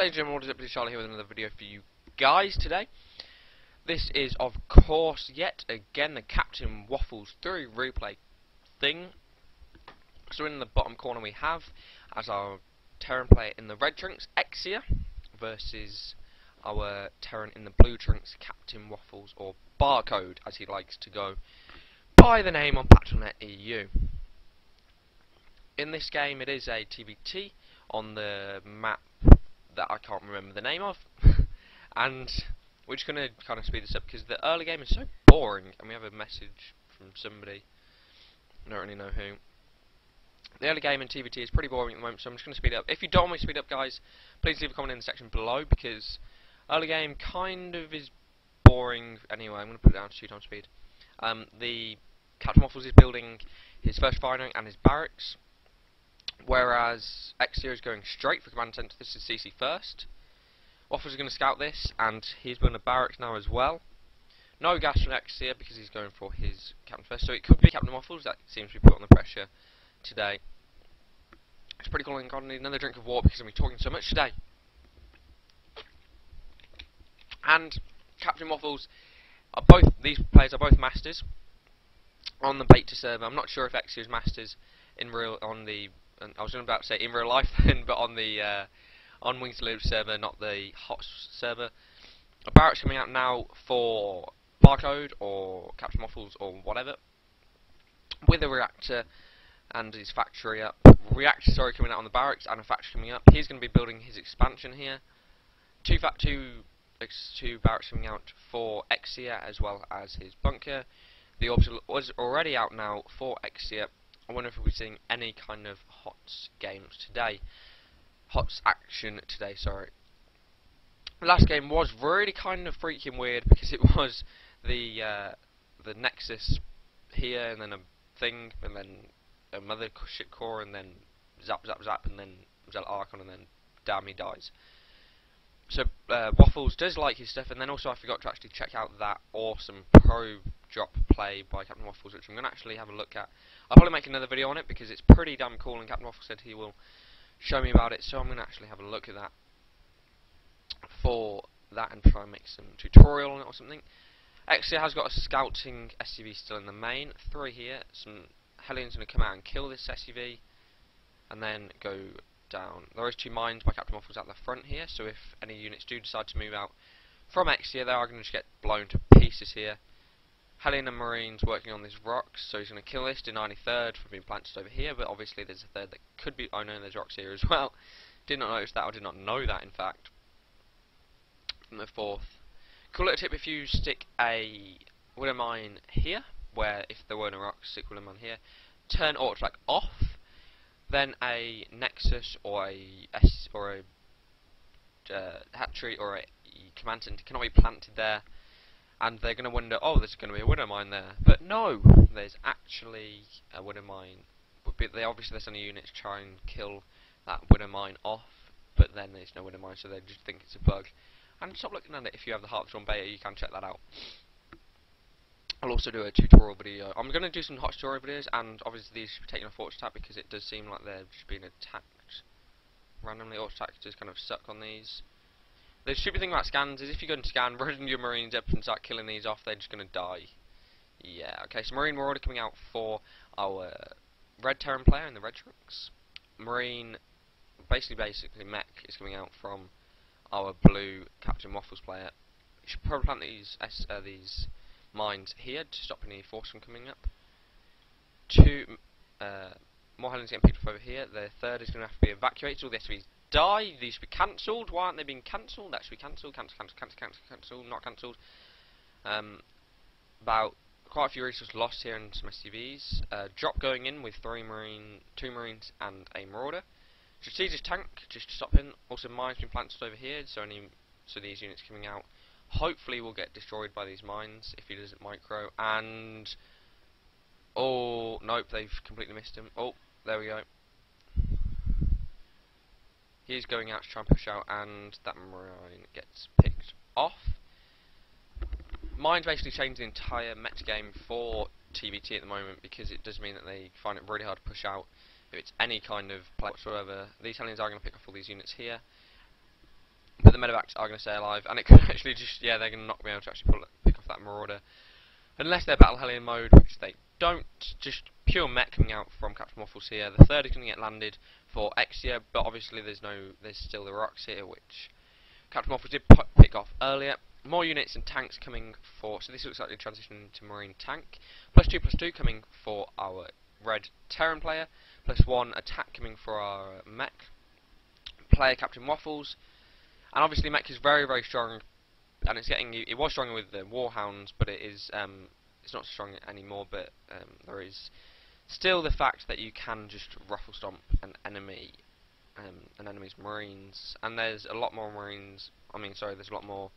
ladies and gentlemen, what is up? This is Charlie here with another video for you guys today. This is, of course, yet again the Captain Waffles 3 replay thing. So in the bottom corner we have, as our Terran player in the red trunks, Exia, versus our Terran in the blue trunks, Captain Waffles, or Barcode, as he likes to go by the name on Battle.net EU. In this game, it is a TBT on the map that I can't remember the name of, and we're just going to kind of speed this up because the early game is so boring, and we have a message from somebody, I don't really know who. The early game in TBT is pretty boring at the moment, so I'm just going to speed it up. If you don't want me to speed up, guys, please leave a comment in the section below, because early game kind of is boring anyway. I'm going to put it down to 2 times speed. The Captain Waffles is building his first firing and his barracks, whereas Exia is going straight for command center. This is CC first. Waffles is going to scout this, and he's building a barracks now as well. No gas from Exia because he's going for his captain first. So it could be Captain Waffles that seems to be put on the pressure today. It's pretty cool. I'm going to need another drink of water because I'm talking so much today. And Captain Waffles are both, these players are both masters on the beta server. I'm not sure if Exia is masters in real on the. I was about to say in real life then, but on the on Wings to Live server, not the HoTS server. A barracks coming out now for Barcode or Captain Waffles or whatever, with a reactor and his factory up. Reactor, sorry, coming out on the barracks and a factory coming up. He's going to be building his expansion here. Two barracks coming out for Exia as well as his bunker. The orbital was already out now for Exia. I wonder if we'll be seeing any kind of HoTS games today. HoTS action today, sorry. The last game was really kind of freaking weird because it was the Nexus here and then a thing and then a mother ship core and then zap zap zap and then Zell Archon and then damn he dies. So Waffles does like his stuff, and then also I forgot to actually check out that awesome pro drop play by Captain Waffles, which I'm going to actually have a look at. I'll probably make another video on it because it's pretty damn cool, and Captain Waffles said he will show me about it, so I'm going to actually have a look at that for that and try and make some tutorial on it or something. Exia has got a scouting SUV still in the main, 3 here. Some Hellions going to come out and kill this SUV, and then go down. There is 2 mines by Captain Waffles at the front here, so if any units do decide to move out from Exia, they are going to just get blown to pieces here. Hellion and Marines working on these rocks, so he's going to kill this, deny any third for being planted over here, but obviously there's a third that could be. Oh no, there's rocks here as well. Did not notice that, or did not know that in fact. From the 4th. Cool little tip: if you stick a widow mine here, where if there were no rocks, stick widow mine here, turn auto track off, then a Nexus or a hatchery or a command center cannot be planted there, and they're going to wonder, oh, there's going to be a widow mine there, but no, there's actually a widow mine. But they obviously there's any units try and kill that widow mine off, but then there's no widow mine, so they just think it's a bug. And stop looking at it. If you have the HoTS beta, you can check that out. I'll also do a tutorial video. I'm going to do some HoTS tutorial videos, and obviously these should be taking a force attack because it does seem like they're just being attacked randomly. Auto attacks just kind of suck on these. The stupid thing about scans is if you go and scan, run your Marines up and start killing these off, they're just going to die. Yeah, okay, so Marine Marauder coming out for our red Terran player in the red trunks. Marine, basically mech is coming out from our blue Captain Waffles player. You should probably plant these mines here to stop any force from coming up. 2 more Hellions getting picked up over here. The third is going to have to be evacuated. All the SUVs die. These should be cancelled. Why aren't they being cancelled? That should be cancelled. Cancel. Not cancelled. About quite a few resources lost here in some SUVs. Drop going in with 2 Marines and a Marauder. Strategic tank just to stop him. Also mines being planted over here, so these units coming out hopefully will get destroyed by these mines if he doesn't micro. And oh nope, they've completely missed him. Oh, there we go. He's going out to try and push out, and that Marine gets picked off. Mines basically changed the entire metagame for TBT at the moment because it does mean that they find it really hard to push out if it's any kind of play whatsoever. These Hellions are going to pick off all these units here. but the medevacs are going to stay alive, and it could actually just, yeah, they're going to not be able to actually pick off that marauder. Unless they're Battle Hellion mode, which they don't, just pure mech coming out from Captain Waffles here. The third is going to get landed for Exia, but obviously there's still the rocks here, which Captain Waffles did pick off earlier. More units and tanks coming for, so this looks like the transition into Marine tank. +2/+2 coming for our red Terran player, +1 attack coming for our mech player, Captain Waffles. And obviously mech is very, very strong, and it was stronger with the Warhounds, but it's not so strong anymore, but there is still the fact that you can just ruffle stomp an enemy's Marines, and there's a lot more there's a lot more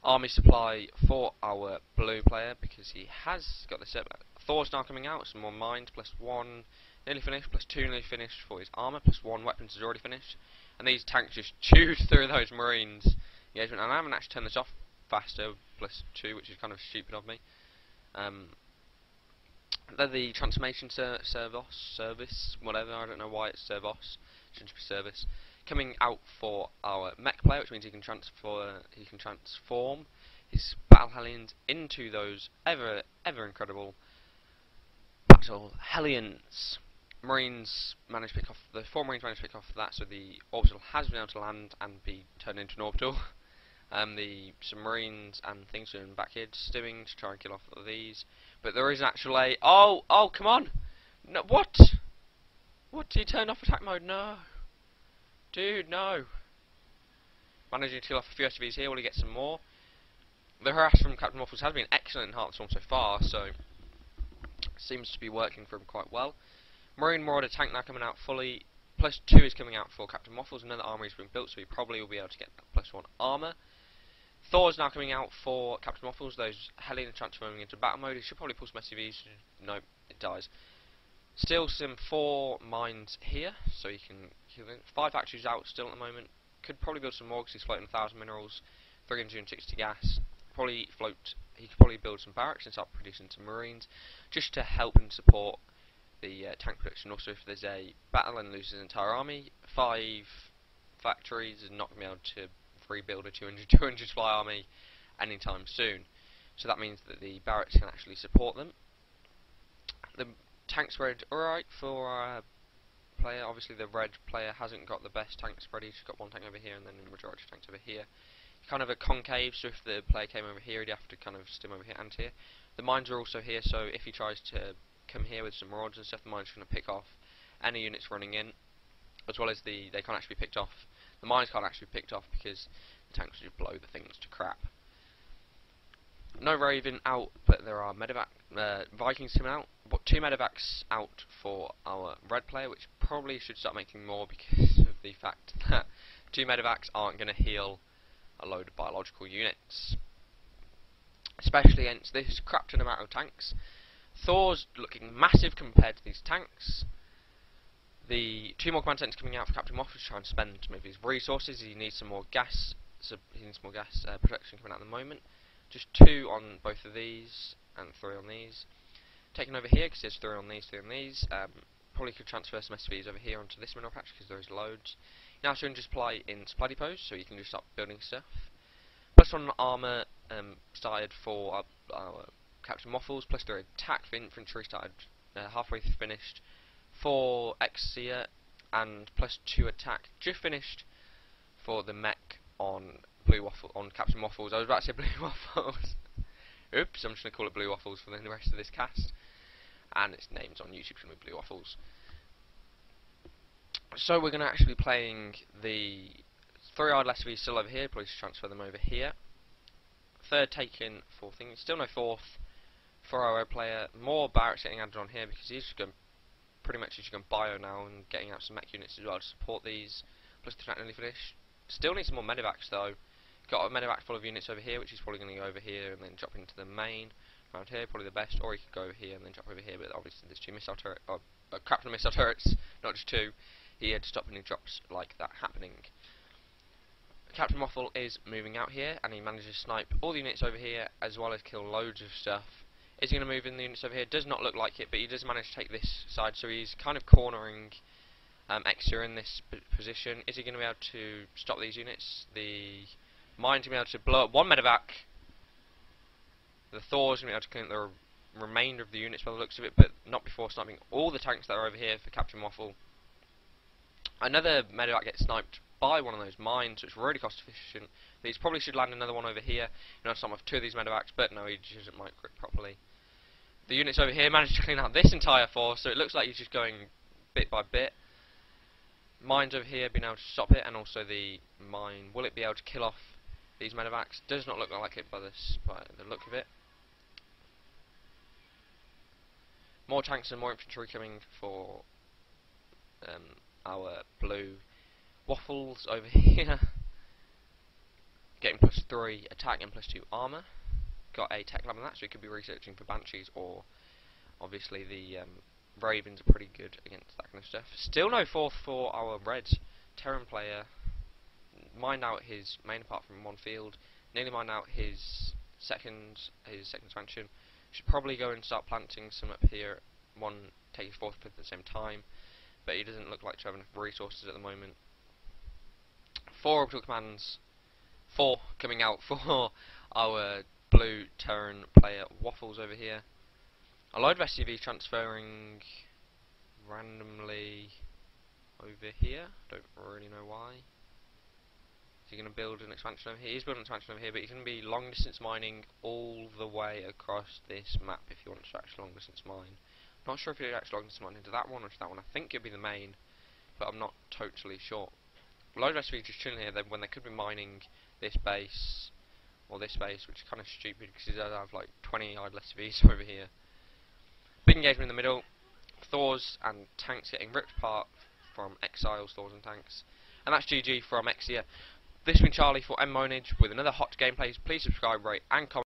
army supply for our blue player, because he has got the Thor's now coming out, some more mines, +1 nearly finished, +2 nearly finished for his armour, +1 weapons is already finished, and these tanks just chewed through those Marines engagement, and I haven't actually turned this off faster, +2, which is kind of stupid of me. They're the transformation service, whatever, I don't know why it's service, shouldn't be service, coming out for our mech player, which means he can transform his Battle Hellions into those ever incredible Battle Hellions. Marines managed to pick off, the 4 Marines managed to pick off that, so the orbital has been able to land and be turned into an orbital. The submarines and things are back here stewing to try and kill off these, but there is an actual oh come on, no, what do you turn off attack mode? No, dude, no. Managing to kill off a few SUVs here while he gets some more. The harass from Captain Waffles has been excellent in Heart of the Storm so far, so seems to be working for him quite well. Marine Marauder tank now coming out fully. +2 is coming out for Captain Waffles. Another armory has been built, so he probably will be able to get that +1 armour. Thor's now coming out for Captain Waffles. Those Hellions are transforming into battle mode. He should probably pull some SUVs. No, it dies. Still some 4 mines here, so he can 5 factories out still at the moment. Could probably build some more because he's floating 1,000 minerals, 360 gas. He could probably build some barracks and start producing some Marines, just to help and support the tank production. Also, if there's a battle and loses an entire army, 5 factories is not going to be able to rebuild a 200 fly army anytime soon. So that means that the barracks can actually support them. The tank spread alright for our player. Obviously the red player hasn't got the best tank spread. He's got 1 tank over here and then the majority of tanks over here. Kind of a concave, so if the player came over here, he'd have to kind of stem over here and here. The mines are also here, so if he tries to come here with some marauders and stuff, the mines are going to pick off any units running in, as well as they can't actually be picked off. The mines can't actually be picked off because the tanks just blow the things to crap. No Raven out, but there are Vikings coming out. But 2 medevacs out for our red player, which probably should start making more because of the fact that 2 medevacs aren't going to heal a load of biological units, especially against this crap ton amount of tanks. Thor's looking massive compared to these tanks. The 2 more command centers coming out for Captain Waffles to try and spend some of his resources. He needs some more gas. So he needs more gas production coming out at the moment. Just 2 on both of these and 3 on these. Taking over here because there's 3 on these, 3 on these. Probably could transfer some SVs over here onto this mineral patch because there's loads. Now showing just supply in supply depots, so you can just start building stuff. +1 armour started for our Captain Waffles, +3 attack for infantry started halfway finished for Exia, and +2 attack just finished for the mech on Captain Waffles. I was about to say Blue Waffles. Oops, I'm just going to call it Blue Waffles for the rest of this cast. And its name's on YouTube going to be Blue Waffles. So we're going to actually be playing the 3 idle SVs still over here, probably transfer them over here. 3rd taken for things, still no 4th for our red player. More barracks getting added on here because he's just going pretty much just going bio now and getting out some mech units as well to support these. Plus the track nearly finished. Still need some more medevacs though. Got a medevac full of units over here, which is probably going to go over here and then drop into the main. Around here, probably the best, or he could go over here and then drop over here, but obviously there's 2 missile turrets, crap ton of missile turrets, not just 2. He had to stop any drops like that happening. Captain Waffle is moving out here, and he manages to snipe all the units over here, as well as kill loads of stuff. Is he going to move in the units over here? Does not look like it, but he does manage to take this side, so he's kind of cornering Exeter in this position. Is he going to be able to stop these units? The mine's going to be able to blow up one medevac. The Thor's going to be able to clean the remainder of the units by the looks of it, but not before sniping all the tanks that are over here for Captain Waffle. Another medevac gets sniped by one of those mines, which is really cost efficient. He probably should land another one over here. You know, some of two of these medevacs, but no, he just doesn't micro it properly. The units over here managed to clean out this entire force, so it looks like he's just going bit by bit. Mines over here being able to stop it, and also the mine. Will it be able to kill off these medevacs? Does not look like it by the look of it. More tanks and more infantry coming for our blue Waffles over here. Getting +3 attack and +2 armour. Got a tech lab on that, so we could be researching for Banshees, or obviously the Ravens are pretty good against that kind of stuff. Still no fourth for our red Terran player. Mined out his main apart from one field. Nearly mined out his second expansion. Should probably go and start planting some up here. One take his fourth, fifth at the same time, but he doesn't look like to have enough resources at the moment. 4 orbital commands, 4 coming out for our blue Terran player Waffles over here. A load of SCVs transferring randomly over here. Don't really know why. Is he going to build an expansion over here? He's building an expansion over here, but he's going to be long distance mining all the way across this map if he wants to actually long distance mine. Not sure if he'll actually long distance mine into that one or to that one. I think it'll be the main, but I'm not totally sure. A load of SCVs just chilling here when they could be mining this base or this base, which is kind of stupid because he does have like 20 idle SCVs over here. Big engagement in the middle. Thors and tanks getting ripped apart from Exiles, Thors and tanks. And that's GG from Exia. This has been Charlie for MMOwnage with another hot gameplay. Please subscribe, rate and comment.